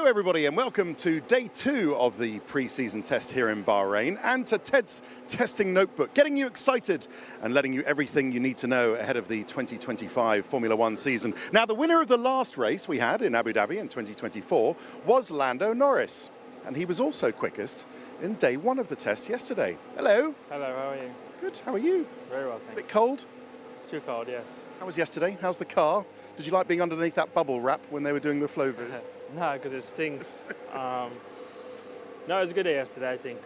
everybody, and welcome to day 2 of the pre-season test here in Bahrain, and to Ted's testing notebook, getting you excited and letting you everything you need to know ahead of the 2025 Formula One season. Now, the winner of the last race we had in Abu Dhabi in 2024 was Lando Norris, and he was also quickest in day 1 of the test yesterday. Hello. Hello, how are you? Good, how are you? Very well, thanks. Bit cold? Too cold, yes. How was yesterday? How's the car? Did you like being underneath that bubble wrap when they were doing the flow viz? No, because it stinks. No, it was a good day yesterday, I think.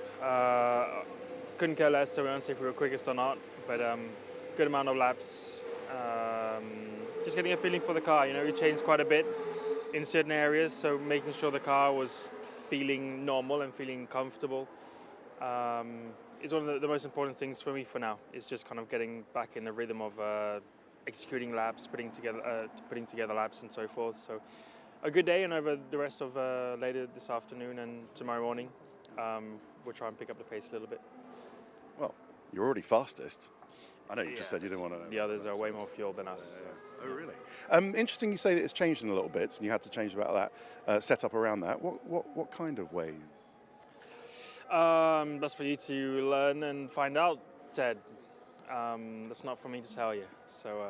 Couldn't care less, to be honest, if we were quickest or not, but good amount of laps. Just getting a feeling for the car. You know, we changed quite a bit in certain areas, so making sure the car was feeling normal and feeling comfortable is one of the most important things for me for now. It's just kind of getting back in the rhythm of executing laps, putting together laps and so forth. So a good day, and over the rest of later this afternoon and tomorrow morning, we'll try and pick up the pace a little bit. Well, you're already fastest. I know you just said you didn't want to... The others are way more fuel than us. So. Oh, really? Interesting you say that it's changed in a little bit, and you had to change about that, set up around that. What kind of way? That's for you to learn and find out, Ted. That's not for me to tell you. So.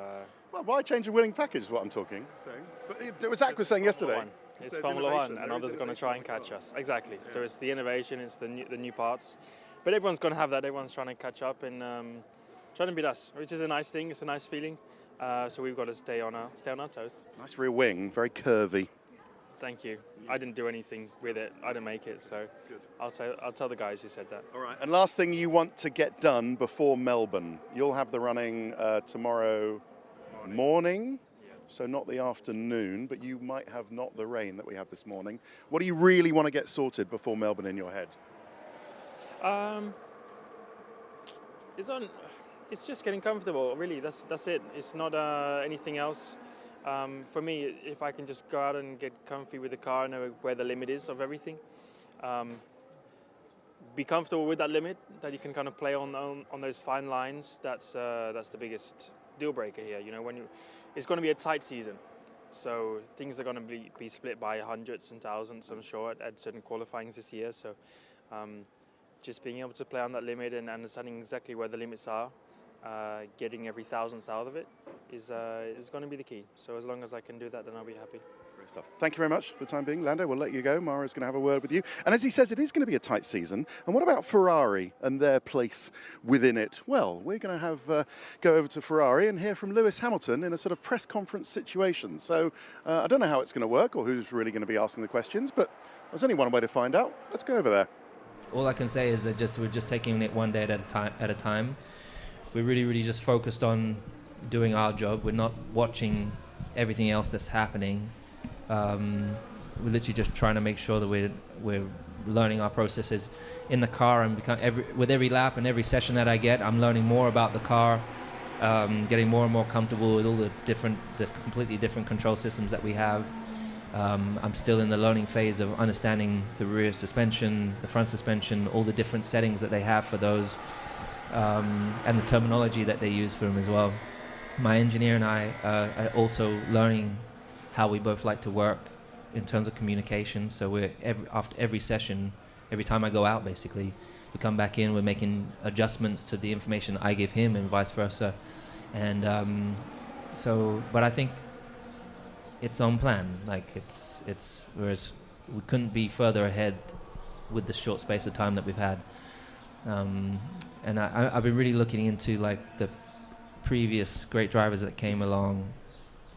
Well, why change a winning package is what I'm talking. But it was Zach was saying yesterday. It's Formula One, and others are going to try and catch us. Exactly. Yeah. So it's the innovation, it's the new parts. But everyone's going to have that. Everyone's trying to catch up and trying to beat us, which is a nice thing. It's a nice feeling. So we've got to stay on our toes. Nice rear wing, very curvy. Thank you. I didn't do anything with it. I didn't make it, so good. I'll tell the guys who said that. All right. And last thing you want to get done before Melbourne. You'll have the running tomorrow morning, yes. So not the afternoon, but you might have not the rain that we have this morning. What do you really want to get sorted before Melbourne in your head? It's just getting comfortable, really. That's it. It's not anything else. For me, if I can just go out and get comfy with the car, know where the limit is of everything, be comfortable with that limit, that you can kind of play on those fine lines. That's the biggest deal breaker here. You know, it's going to be a tight season, so things are going to be split by hundreds and thousands, I'm sure, at certain qualifyings this year. So just being able to play on that limit and understanding exactly where the limits are, getting every thousandth out of it is going to be the key. So as long as I can do that, then I'll be happy. Great stuff. Thank you very much for the time being. Lando, we'll let you go. Mara's going to have a word with you. And as he says, it is going to be a tight season. And what about Ferrari and their place within it? Well, we're going to have go over to Ferrari and hear from Lewis Hamilton in a sort of press conference situation. So I don't know how it's going to work or who's really going to be asking the questions, but there's only one way to find out. Let's go over there. All I can say is that we're just taking it one day at a time. We're really just focused on doing our job. We're not watching everything else that's happening. We're literally just trying to make sure that we're learning our processes in the car, and with every lap and every session that I get, I'm learning more about the car, getting more and more comfortable with all the completely different control systems that we have. I'm still in the learning phase of understanding the rear suspension, the front suspension, all the different settings that they have for those. And the terminology that they use for them as well. My engineer and I are also learning how we both like to work in terms of communication. So after every session, every time I go out, basically, we come back in, we're making adjustments to the information I give him and vice versa. And but I think it's on plan. Like whereas we couldn't be further ahead with the short space of time that we've had. And I've been really looking into like the previous great drivers that came along,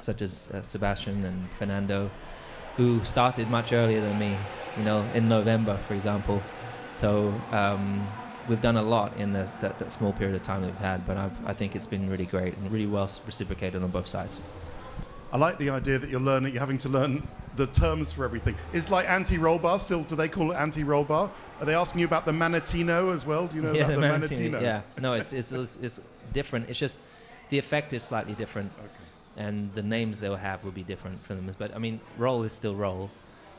such as Sebastian and Fernando, who started much earlier than me, you know, in November, for example. So we've done a lot in that small period of time that we've had, but I think it's been really great and really well reciprocated on both sides. I like the idea that you're having to learn the terms for everything. Is like anti-roll bar still, do they call it anti-roll bar? Are they asking you about the Manatino as well? Do you know about the Manatino? Yeah, no, it's different. It's just the effect is slightly different, okay. And the names they'll have will be different for them. But I mean, roll is still roll.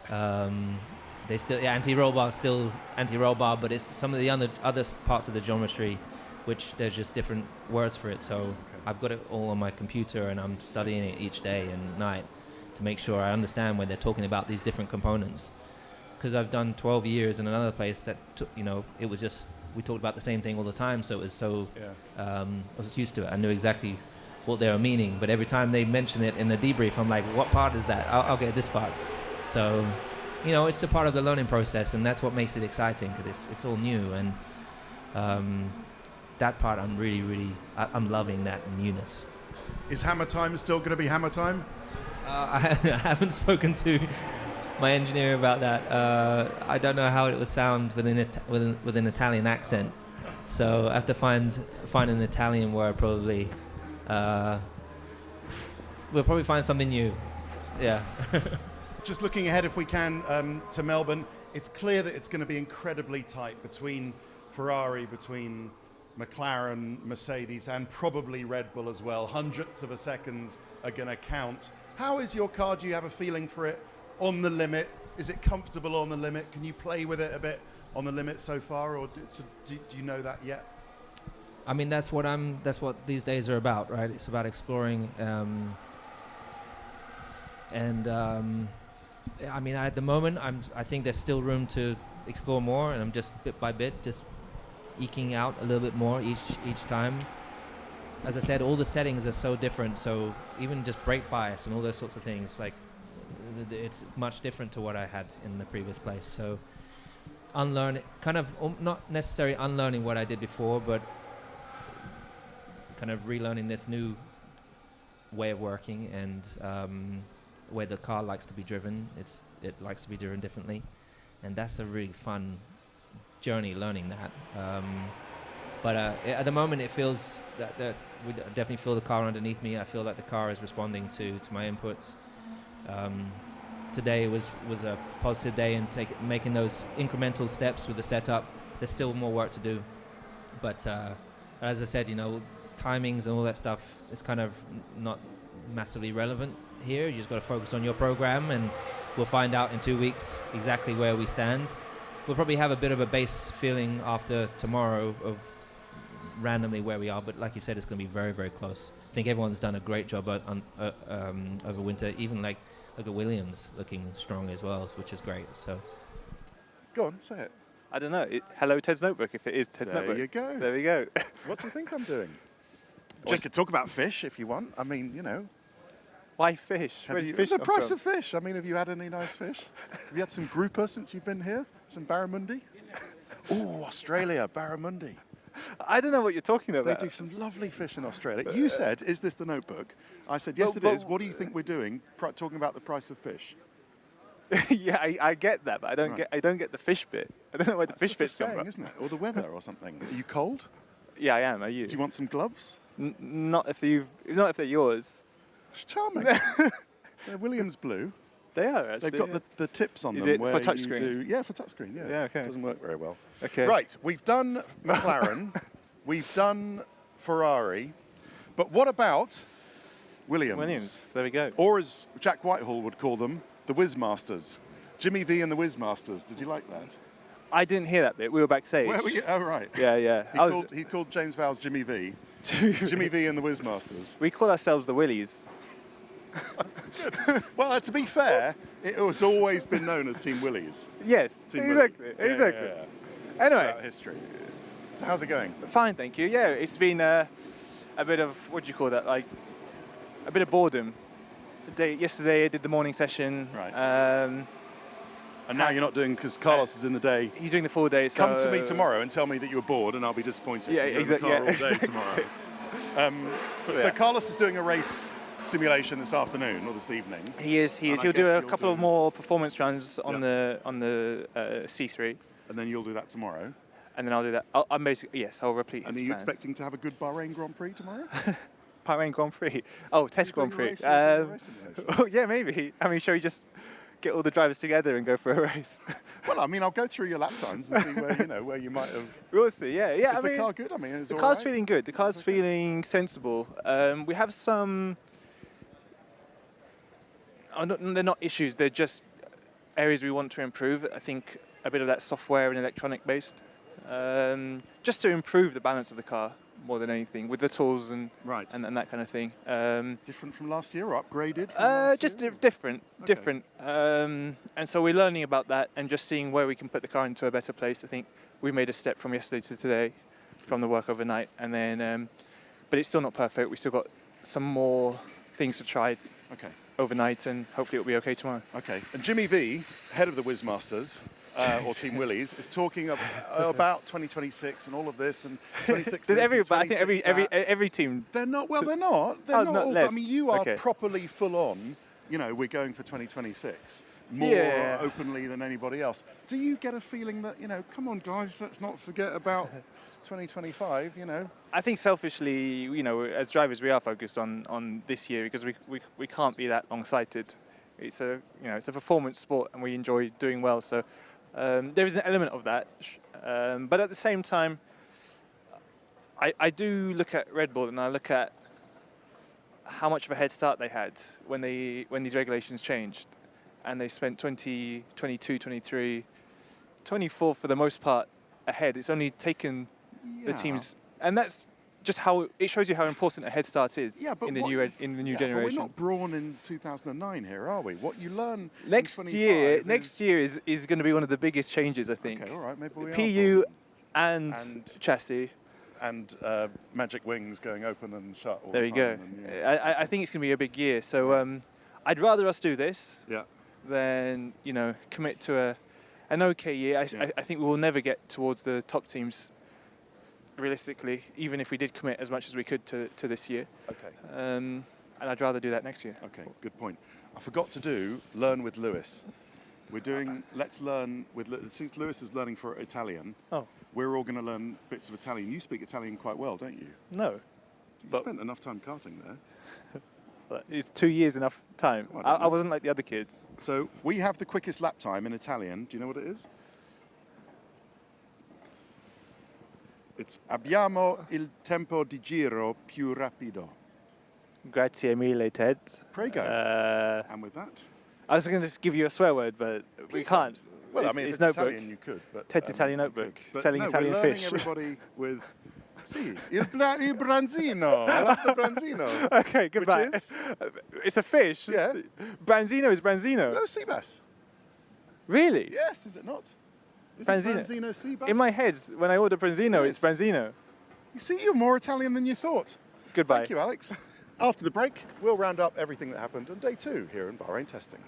They still anti-roll bar is still anti-roll bar, but it's some of the other parts of the geometry, which there's just different words for it. So I've got it all on my computer, and I'm studying it each day and night to make sure I understand when they're talking about these different components. because I've done 12 years in another place that took, it was just, we talked about the same thing all the time, so it was so I was used to it. I knew exactly what they were meaning, but every time they mention it in the debrief, I'm like, what part is that? I'll get this part. So it's a part of the learning process, and that's what makes it exciting, because it's all new, and that part I'm really I'm loving that newness. Is hammer time still going to be hammer time? I haven't spoken to my engineer about that. I don't know how it would sound with an Italian accent, so I have to find an Italian word probably. We'll probably find something new. Yeah. Just looking ahead, if we can, to Melbourne, it's clear that it's going to be incredibly tight between Ferrari, between McLaren, Mercedes, and probably Red Bull as well. Hundredths of a seconds are going to count. How is your car? Do you have a feeling for it on the limit? Is it comfortable on the limit? Can you play with it a bit on the limit so far, or do you know that yet? I mean, that's what these days are about, right? It's about exploring, I mean, at the moment, I think there's still room to explore more, and I'm just bit by bit just eking out a little bit more each time. As I said, all the settings are so different, so even just brake bias and all those sorts of things, like, it's much different to what I had in the previous place. So unlearn, kind of not necessarily unlearning what I did before, but kind of relearning this new way of working, and where the car likes to be driven. It likes to be driven differently, and that's a really fun journey learning that. But at the moment, it feels that we definitely feel the car underneath me. I feel like the car is responding to my inputs. Today was a positive day in making those incremental steps with the setup. There's still more work to do, but as I said, timings and all that stuff is kind of not massively relevant here. You just got to focus on your program, and we'll find out in 2 weeks exactly where we stand. We'll probably have a bit of a base feeling after tomorrow of randomly where we are, but like you said, it's going to be very, very close. I think everyone's done a great job over winter. Even look at Williams looking strong as well, which is great. So, go on, say it. I don't know. Hello, Ted's Notebook. If it is Ted's Notebook, there you go. There we go. What do you think I'm doing? We could talk about fish if you want. I mean, Why fish? The price of fish. I mean, have you had any nice fish? Have you had some grouper since you've been here? Some barramundi? Oh, Australia, barramundi. I don't know what you're talking about. They do some lovely fish in Australia. You said, is this the Notebook? I said, yes, it is. What do you think we're doing, talking about the price of fish? Yeah, I get that, but I don't get the fish bit. I don't know where the fish bit's come from. Isn't it? Or the weather or something. Are you cold? Yeah, I am. Are you? Do you want some gloves? Not if they're yours. It's charming. They're Williams blue. They are, actually. They've got the tips on Is them. it for touchscreen? Yeah, for touchscreen, yeah. Yeah, okay. It doesn't work very well. Okay. Right, we've done McLaren, we've done Ferrari, but what about Williams? There we go. Or as Jack Whitehall would call them, the Whizmasters. Jimmy V and the Whizmasters. Did you like that? I didn't hear that bit. We were backstage. Where were you? Oh, right. Yeah. He called James Vowles Jimmy V. Jimmy V and the Whizmasters. We call ourselves the Willies. Good. Well, to be fair, it has always been known as Team Willies. Yes, Team exactly. Willie. Exactly. Yeah. Anyway. About history. So how's it going? Fine, thank you. Yeah, it's been a bit of, what do you call that, like a bit of boredom. Yesterday I did the morning session. Right. And now you're not doing, because Carlos is in the day. He's doing the full day. So Come to me tomorrow and tell me that you were bored, and I'll be disappointed. Yeah, You're in the car all day exactly. tomorrow. So Carlos is doing a race simulation this afternoon or this evening. He is. And I He'll do guess a couple of more performance runs on the C3. And then you'll do that tomorrow. And then I'll do that. I'm basically, yes, I'll repeat his And are you plan. expecting to have a good Bahrain Grand Prix tomorrow? Bahrain Grand Prix? Oh, Test Grand Prix. Oh, yeah, maybe. I mean, shall we just get all the drivers together and go for a race? Well, I mean, I'll go through your lap times and see where you might have. We'll see, yeah. Is the car good? I mean, the car's feeling good. The car's feeling sensible. We have some. They're not issues. They're just areas we want to improve. I think a bit of that software and electronic based, just to improve the balance of the car. more than anything, with the tools and Right. and that kind of thing. Different from last year or upgraded? From last Just year? different, Okay. different. And so we're learning about that and just seeing where we can put the car into a better place. I think we made a step from yesterday to today, from the work overnight, and then, but it's still not perfect. We still got some more things to try Okay. overnight, and hopefully it'll be okay tomorrow. Okay. And Jimmy V, head of the Whizmasters, or Team Willies, is talking about 2026 and all of this and 26. There's this and I think 26 that. every team. They're not. Well, they're not. They're Oh, not. not All, less. I mean, you are Okay. properly full on. You know, we're going for 2026 more Yeah. openly than anybody else. Do you get a feeling that, you know, come on, guys, let's not forget about 2025? You know. I think selfishly, you know, as drivers, we are focused on this year because we can't be that long-sighted. It's a performance sport, and we enjoy doing well. So there is an element of that, but at the same time, I do look at Red Bull and I look at how much of a head start they had when these regulations changed, and they spent 20, 22, 23, 24 for the most part ahead. It's only taken the teams, and that's just how it shows you how important a head start is But in the what- new But generation. we're not born in 2009 here, are we? What you learn in Next 25 year is going to be one of the biggest changes, I think. Okay, all right, maybe we are PU born. and chassis. And Magic Wings going open and shut all There the you go. time. And, yeah. I think it's going to be a big year. So I'd rather us do this Yeah. than commit to an okay year. Yeah. I think we will never get towards the top teams realistically, even if we did commit as much as we could to this year. Okay. And I'd rather do that next year. Okay, good point. I forgot to do Learn with Lewis. We're doing Let's Learn with since Lewis is learning for Italian. Oh. We're all going to learn bits of Italian. You speak Italian quite well, don't you? No, You But- spent enough time karting there. but it's 2 years enough time. Well, I don't I know. wasn't like the other kids. So we have the quickest lap time in Italian. Do you know what it is? It's abbiamo il tempo di giro più rapido. Grazie mille, Ted. Prego. Uh, And with that, I was going to give you a swear word, but we Please can't. don't. Well, I It's- mean, if it's it's notebook. Italian, you could. But, Ted's Italian you notebook, could. But selling no, Italian we're learning fish. everybody with... Sì, il branzino. I like the branzino. Okay, goodbye. Which is? It's a fish. Yeah. Branzino is Branzino. No, sea bass. Really? Yes, is it not? Is Branzino. it branzino sea bass? In my head, when I order Branzino, It it's is. Branzino. You see, you're more Italian than you thought. Goodbye. Thank you, Alex. After the break, we'll round up everything that happened on day 2 here in Bahrain testing.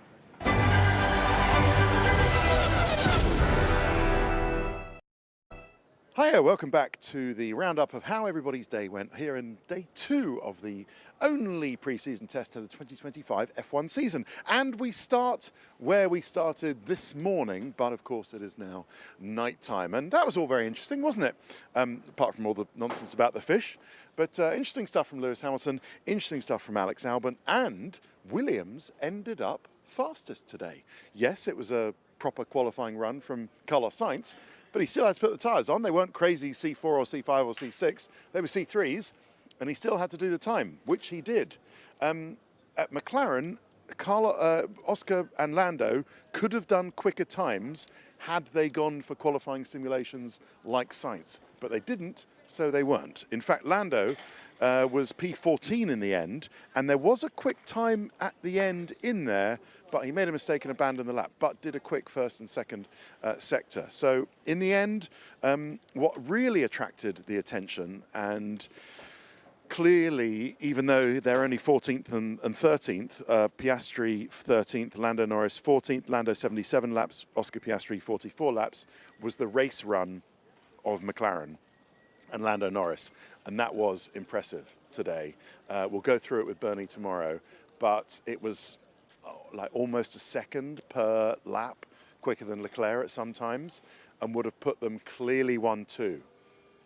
Hiya, welcome back to the roundup of how everybody's day went here in day 2 of the only pre-season test of the 2025 F1 season. And we start where we started this morning, but of course it is now night time. And that was all very interesting, wasn't it? Apart from all the nonsense about the fish. But interesting stuff from Lewis Hamilton, interesting stuff from Alex Albon, and Williams ended up fastest today. Yes, it was a proper qualifying run from Carlos Sainz, but he still had to put the tyres on. They weren't crazy C4 or C5 or C6. They were C3s, and he still had to do the time, which he did. At McLaren, Oscar and Lando could have done quicker times had they gone for qualifying simulations like Sainz, but they didn't, so they weren't. In fact, Lando was P14 in the end, and there was a quick time at the end in there, but he made a mistake and abandoned the lap, but did a quick first and second sector. So in the end, what really attracted the attention, and clearly, even though they're only 14th and 13th, Piastri 13th, Lando Norris 14th, Lando 77 laps, Oscar Piastri 44 laps, was the race run of McLaren and Lando Norris. And that was impressive today. We'll go through it with Bernie tomorrow, but it was like almost a second per lap quicker than Leclerc at some times, and would have put them clearly 1-2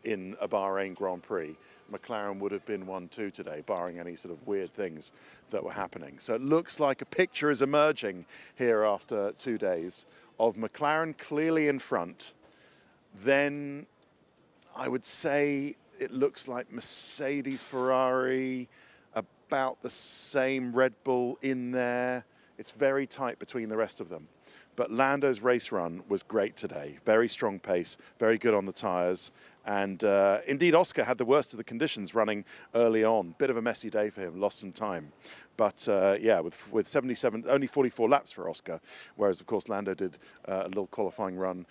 in a Bahrain Grand Prix. McLaren would have been 1-2 today, barring any sort of weird things that were happening. So it looks like a picture is emerging here after 2 days of McLaren clearly in front. Then I would say it looks like Mercedes, Ferrari, about the same, Red Bull in there. It's very tight between the rest of them. But Lando's race run was great today. Very strong pace, very good on the tyres, And indeed, Oscar had the worst of the conditions running early on. Bit of a messy day for him, lost some time. But yeah, with 77, only 44 laps for Oscar, whereas of course Lando did a little qualifying run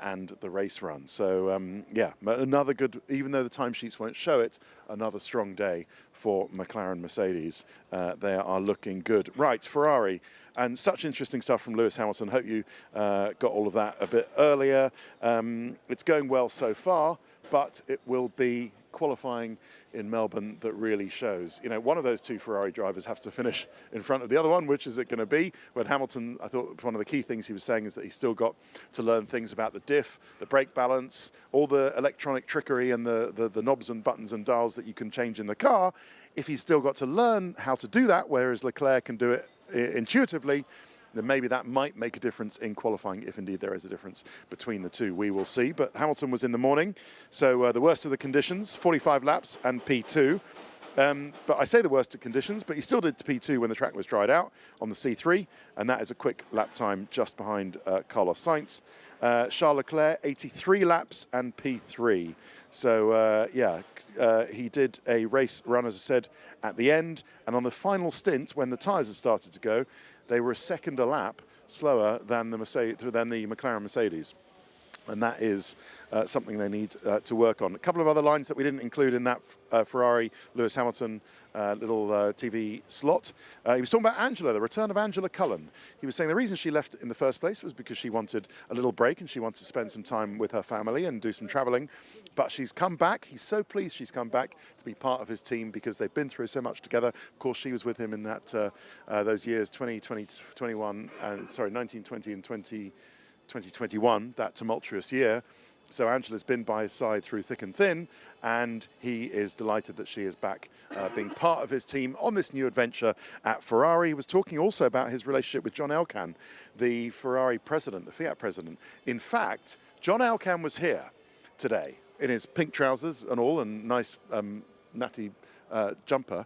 and the race run. So yeah, another good, even though the timesheets won't show it, another strong day for McLaren Mercedes. They are looking good. Right, Ferrari, and such interesting stuff from Lewis Hamilton. Hope you got all of that a bit earlier. It's going well so far, but it will be qualifying in Melbourne that really shows. You know, one of those two Ferrari drivers has to finish in front of the other one. Which is it going to be? When Hamilton, I thought one of the key things he was saying is that he's still got to learn things about the diff, the brake balance, all the electronic trickery and the knobs and buttons and dials that you can change in the car. If he's still got to learn how to do that, whereas Leclerc can do it intuitively, then maybe that might make a difference in qualifying, if indeed there is a difference between the two. We will see. But Hamilton was in the morning, so the worst of the conditions, 45 laps and P2. But I say the worst of conditions, but he still did P2 when the track was dried out on the C3, and that is a quick lap time just behind Carlos Sainz. Charles Leclerc, 83 laps and P3. So, yeah, he did a race run, as I said, at the end, and on the final stint, when the tyres had started to go, they were a second a lap slower than the McLaren Mercedes. And that is something they need to work on. A couple of other lines that we didn't include in that Ferrari Lewis Hamilton little TV slot. He was talking about Angela, the return of Angela Cullen. He was saying the reason she left in the first place was because she wanted a little break and she wanted to spend some time with her family and do some travelling. But she's come back. He's so pleased she's come back to be part of his team because they've been through so much together. Of course, she was with him in that those years, 2021, sorry, 1920 and 2021, that tumultuous year. So Angela's been by his side through thick and thin, and he is delighted that she is back being part of his team on this new adventure at Ferrari. He was talking also about his relationship with John Elkann, the Ferrari president, the Fiat president. In fact, John Elkann was here today in his pink trousers and all, and nice natty jumper.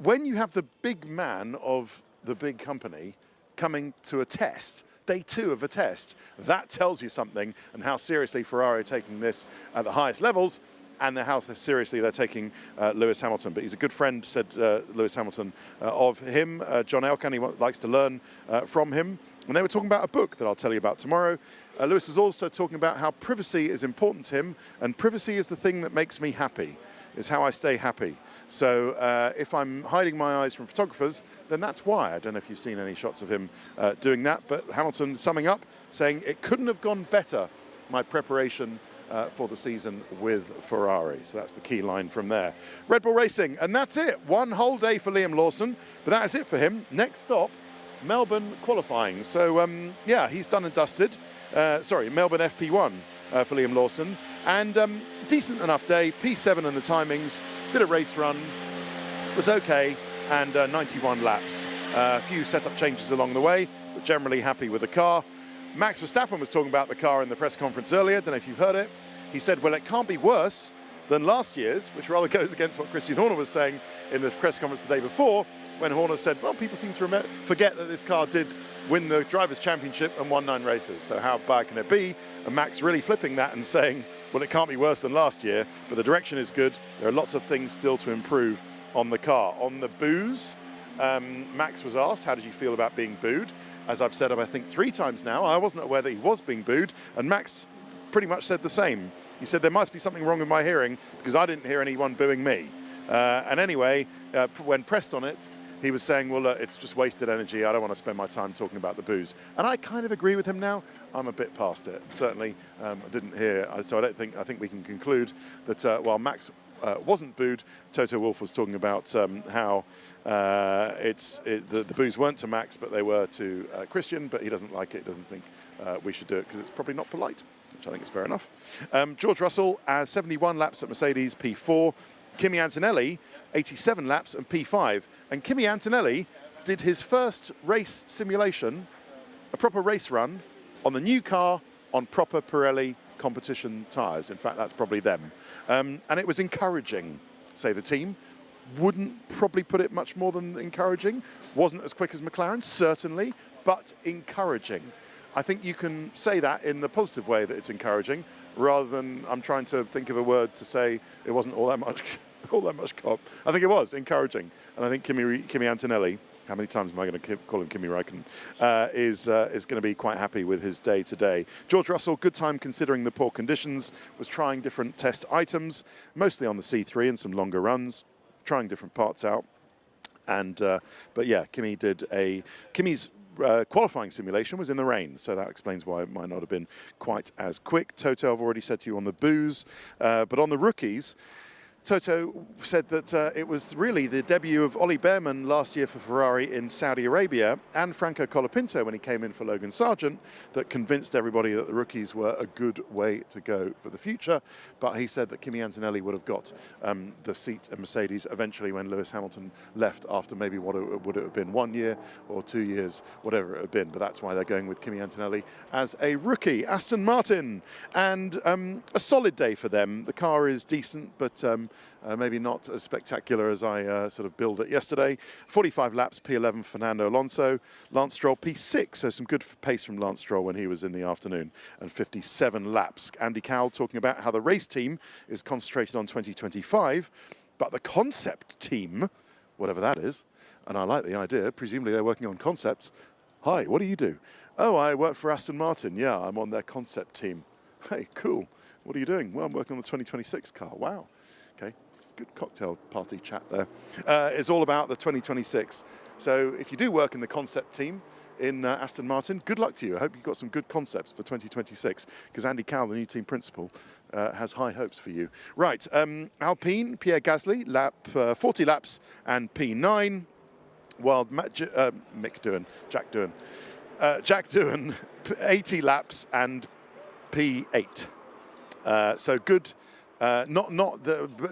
When you have the big man of the big company coming to a test, day 2 of a test, that tells you something, and how seriously Ferrari are taking this at the highest levels, and how seriously they're taking Lewis Hamilton. But he's a good friend, said Lewis Hamilton, of him. John Elkann, he likes to learn from him. And they were talking about a book that I'll tell you about tomorrow. Lewis was also talking about how privacy is important to him, and privacy is the thing that makes me happy. It's how I stay happy. So if I'm hiding my eyes from photographers, then that's why. I don't know if you've seen any shots of him doing that, but Hamilton summing up, saying it couldn't have gone better, my preparation for the season with Ferrari. So that's the key line from there. Red Bull Racing, and that's it. One whole day for Liam Lawson, but that is it for him. Next stop, Melbourne qualifying. So yeah, he's done and dusted. Sorry, Melbourne FP1 for Liam Lawson. And decent enough day, P7 in the timings, did a race run, was okay, and 91 laps. A few setup changes along the way, but generally happy with the car. Max Verstappen was talking about the car in the press conference earlier, don't know if you've heard it. He said, well, it can't be worse than last year's, which rather goes against what Christian Horner was saying in the press conference the day before, when Horner said, well, people seem to forget that this car did win the Drivers' Championship and won 9 races, so how bad can it be? And Max really flipping that and saying, well, it can't be worse than last year, but the direction is good. There are lots of things still to improve on the car. On the boos, Max was asked, how did you feel about being booed? As I've said, I think 3 times now, I wasn't aware that he was being booed, and Max pretty much said the same. He said, there must be something wrong with my hearing because I didn't hear anyone booing me. And anyway, when pressed on it, he was saying, well, it's just wasted energy. I don't want to spend my time talking about the boos. And I kind of agree with him now. I'm a bit past it. Certainly, I didn't hear. So I think we can conclude that while Max wasn't booed, Toto Wolff was talking about how the boos weren't to Max, but they were to Christian. But he doesn't like it. Doesn't think we should do it because it's probably not polite, which I think is fair enough. George Russell, 71 laps at Mercedes, P4. Kimi Antonelli, 87 laps and P5. And Kimi Antonelli did his first race simulation, a proper race run, on the new car on proper Pirelli competition tyres. In fact, that's probably them. And it was encouraging, say the team. Wouldn't probably put it much more than encouraging. Wasn't as quick as McLaren, certainly, but encouraging. I think you can say that in the positive way that it's encouraging. rather than I'm trying to think of a word to say it wasn't all that much all that much cop. I think it was encouraging, and I think Kimi Antonelli, how many times am I going to call him Kimi Räikkönen, is going to be quite happy with his day today. George Russell, good time considering the poor conditions, was trying different test items, mostly on the C3 and some longer runs, trying different parts out. And but yeah, Kimi's qualifying simulation was in the rain, so that explains why it might not have been quite as quick. Toto, I've already said to you on the booze, but on the rookies, Toto said that it was really the debut of Ollie Behrman last year for Ferrari in Saudi Arabia and Franco Colapinto when he came in for Logan Sargent that convinced everybody that the rookies were a good way to go for the future. But he said that Kimi Antonelli would have got the seat at Mercedes eventually when Lewis Hamilton left after maybe would it have been 1 year or 2 years, whatever it had been. But that's why they're going with Kimi Antonelli as a rookie. Aston Martin, and a solid day for them. The car is decent, but maybe not as spectacular as I sort of billed it yesterday. 45 laps, P11 Fernando Alonso. Lance Stroll, P6, so some good pace from Lance Stroll when he was in the afternoon, and 57 laps. Andy Cowell talking about how the race team is concentrated on 2025, but the concept team, whatever that is, and I like the idea, presumably they're working on concepts. Hi, what do you do? Oh, I work for Aston Martin. Yeah, I'm on their concept team. Hey, cool. What are you doing? Well, I'm working on the 2026 car. Wow. Okay. Good cocktail party chat there. It's all about the 2026. So if you do work in the concept team in Aston Martin, good luck to you. I hope you've got some good concepts for 2026, because Andy Cowell, the new team principal, has high hopes for you. Right, Alpine, Pierre Gasly, 40 laps and P9, while Jack Doohan, 80 laps and P8. So good.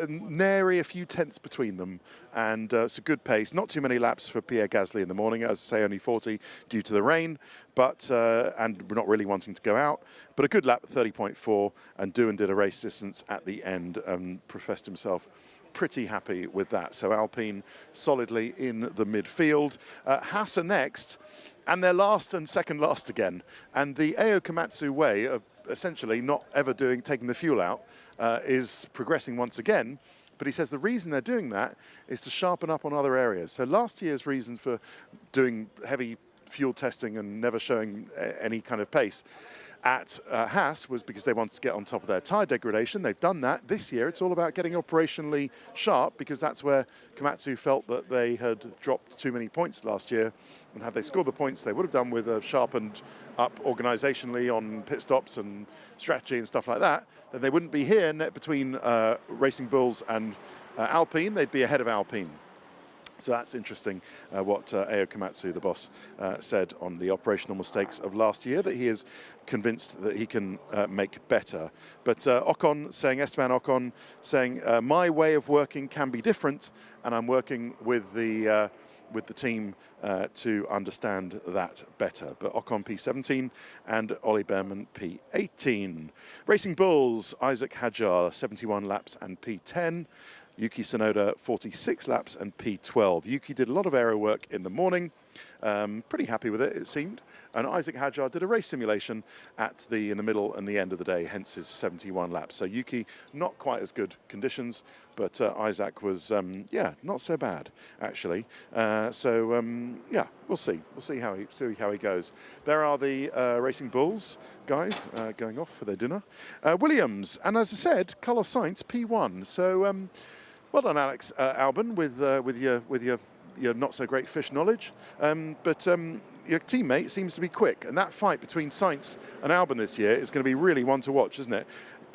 Nary a few tenths between them, and it's a good pace. Not too many laps for Pierre Gasly in the morning, as I say, only 40 due to the rain, but and we're not really wanting to go out. But a good lap, 30.4, and Doohan did a race distance at the end and professed himself pretty happy with that. So Alpine solidly in the midfield. Haas are next, and they're last and second last again. And the Ao Komatsu way of essentially not ever taking the fuel out is progressing once again. But he says the reason they're doing that is to sharpen up on other areas. So last year's reason for doing heavy fuel testing and never showing any kind of pace at Haas was because they wanted to get on top of their tyre degradation. They've done that. This year it's all about getting operationally sharp, because that's where Komatsu felt that they had dropped too many points last year, and had they scored the points they would have done with a sharpened up organisationally on pit stops and strategy and stuff like that, then they wouldn't be here between Racing Bulls and Alpine. They'd be ahead of Alpine. So that's interesting what Ao Komatsu, the boss, said on the operational mistakes of last year, that he is convinced that he can make better. But Esteban Ocon saying, my way of working can be different, and I'm working with the team to understand that better. But Ocon P17 and Ollie Behrman P18. Racing Bulls, Isaac Hadjar, 71 laps and P10. Yuki Tsunoda, 46 laps and P12. Yuki did a lot of aero work in the morning. Pretty happy with it, it seemed. And Isaac Hadjar did a race simulation in the middle and the end of the day, hence his 71 laps. So Yuki, not quite as good conditions, but Isaac was, not so bad, actually. Yeah, we'll see. We'll see how he goes. There are the Racing Bulls guys going off for their dinner. Williams, and as I said, Carlos Sainz, P1. So well done, Alex Albon, with your not so great fish knowledge. But your teammate seems to be quick, and that fight between Sainz and Albon this year is going to be really one to watch, isn't it?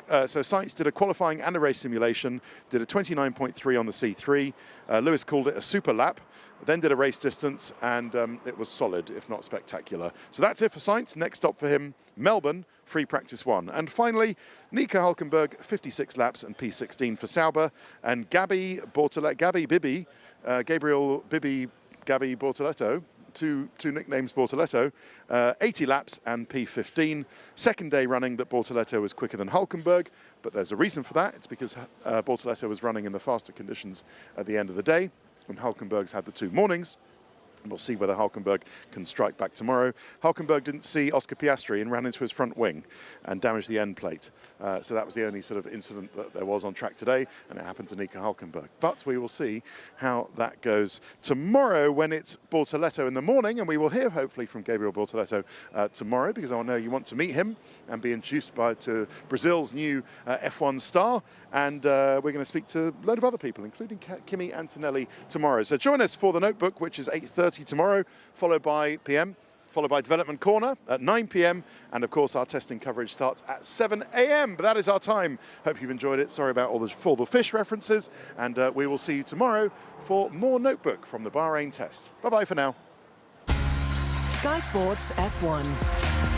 So Sainz did a qualifying and a race simulation, did a 29.3 on the C3. Lewis called it a super lap, then did a race distance, and it was solid, if not spectacular. So that's it for Sainz. Next stop for him, Melbourne, free practice 1. And finally, Nico Hülkenberg, 56 laps and P16 for Sauber. And Gabriel Bibi Bortoleto, two nicknames Bortoleto, 80 laps and P15. Second day running that Bortoleto was quicker than Hülkenberg, but there's a reason for that. It's because Bortoleto was running in the faster conditions at the end of the day, and Hülkenberg's had the 2 mornings. We'll see whether Hulkenberg can strike back tomorrow. Hulkenberg didn't see Oscar Piastri and ran into his front wing and damaged the end plate. So that was the only sort of incident that there was on track today, and it happened to Nico Hulkenberg. But we will see how that goes tomorrow when it's Bortoleto in the morning, and we will hear hopefully from Gabriel Bortoleto tomorrow, because I know you want to meet him and be introduced to Brazil's new F1 star. And we're going to speak to a load of other people, including Kimi Antonelli tomorrow. So join us for The Notebook, which is 8:30 tomorrow, followed by Development Corner at 9 p.m. And of course, our testing coverage starts at 7 a.m. But that is our time. Hope you've enjoyed it. Sorry about all the fish references. And we will see you tomorrow for more Notebook from the Bahrain test. Bye-bye for now. Sky Sports F1.